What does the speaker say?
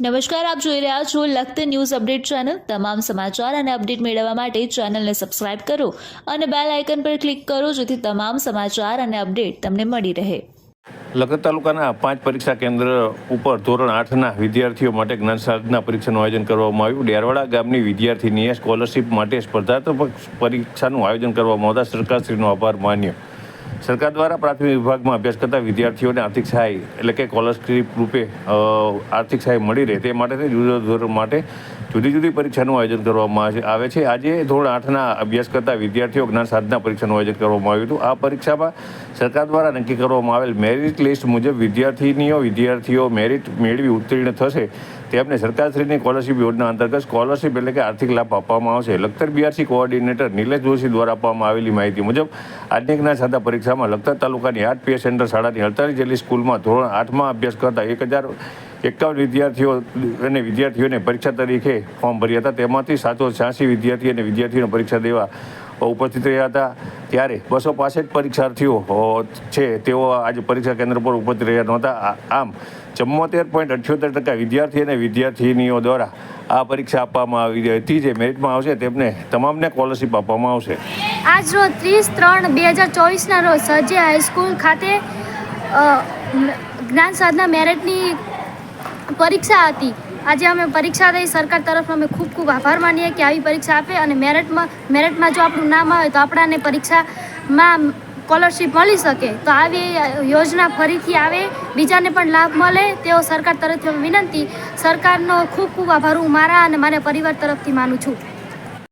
નમસ્કાર, આપ જોઈ રહ્યા છો લખત ન્યૂઝ અપડેટ ચેનલ। તમામ સમાચાર અને અપડેટ મેળવવા માટે ચેનલને સબસ્ક્રાઇબ કરો અને બેલ આઇકન પર ક્લિક કરો જેથી તમામ સમાચાર અને અપડેટ તમને મળી રહે। લખત તાલુકાના 5 પરીક્ષા કેન્દ્ર ઉપર ધોરણ 8ના વિદ્યાર્થીઓ માટે જ્ઞાન સાધના પરીક્ષાનું આયોજન કરવામાં આવ્યું। ડેરવાડા ગામની વિદ્યાર્થીનીએ સ્કોલરશિપ માટે સ્પર્ધાત્મક પરીક્ષાનું આયોજન કરવામાં આવતા સરકારશ્રીનો આભાર માન્યો। સરકાર દ્વારા પ્રાથમિક વિભાગમાં અભ્યાસ કરતા વિદ્યાર્થીઓને આર્થિક સહાય એટલે કે સ્કોલરશિપ રૂપે આર્થિક સહાય મળી રહે તે માટે જુદા ધોરણ માટે જુદી જુદી પરીક્ષાનું આયોજન કરવામાં આવે છે। આજે ધોરણ 8ના અભ્યાસ કરતા વિદ્યાર્થીઓ જ્ઞાન સાધના પરીક્ષાનું આયોજન કરવામાં આવ્યું હતું। આ પરીક્ષામાં સરકાર દ્વારા નક્કી કરવામાં આવેલ મેરિટ લિસ્ટ મુજબ વિદ્યાર્થીઓ મેરિટ મેળવી ઉત્તીર્ણ થશે તેમને સરકારશ્રીની સ્કોલરશિપ યોજના અંતર્ગત સ્કોલરશિપ એટલે કે આર્થિક લાભ આપવામાં આવશે। લખતર બીઆરસી કોઓર્ડિનેટર નિલેશ જોશી દ્વારા આપવામાં આવેલી માહિતી મુજબ આજની જ્ઞાન સાધના પરીક્ષામાં લખતર તાલુકાની 8 પીએસ સેન્ટર શાળાની 48 જેટલી સ્કૂલમાં ધોરણ 8માં અભ્યાસ કરતા 1051 વિદ્યાર્થીઓને પરીક્ષા તરીકે ફોર્મ ભર્યા હતા। તેમાંથી 786 વિદ્યાર્થી અને વિદ્યાર્થીઓને પરીક્ષા દેવા ઉપસ્થિત રહ્યા હતા। ત્યારે 265 પરીક્ષાર્થીઓ છે તેઓ આજે પરીક્ષા કેન્દ્ર પર ઉપસ્થિત રહ્યા નહોતા। આમ 74.78% વિદ્યાર્થી અને વિદ્યાર્થીનીઓ દ્વારા આ પરીક્ષા આપવામાં આવી હતી। જે મેરિટમાં આવશે તેમને તમામને સ્કોલરશિપ આપવામાં આવશે। આજ રોજ 30/3/2024ના રોજ સરજી હાઈસ્કૂલ ખાતે જ્ઞાન સાધના મેરિટની પરીક્ષા હતી। આજે અમે પરીક્ષા દઈ સરકાર તરફનો અમે ખૂબ ખૂબ આભાર માનીએ કે આવી પરીક્ષા આપે અને મેરિટમાં જો આપણું નામ આવે તો આપણાને પરીક્ષામાં સ્કોલરશિપ મળી શકે। તો આવી યોજના ફરીથી આવે, બીજાને પણ લાભ મળે તેવો સરકાર તરફથી વિનંતી। સરકારનો ખૂબ ખૂબ આભાર હું મારા અને મારા પરિવાર તરફથી માનું છું।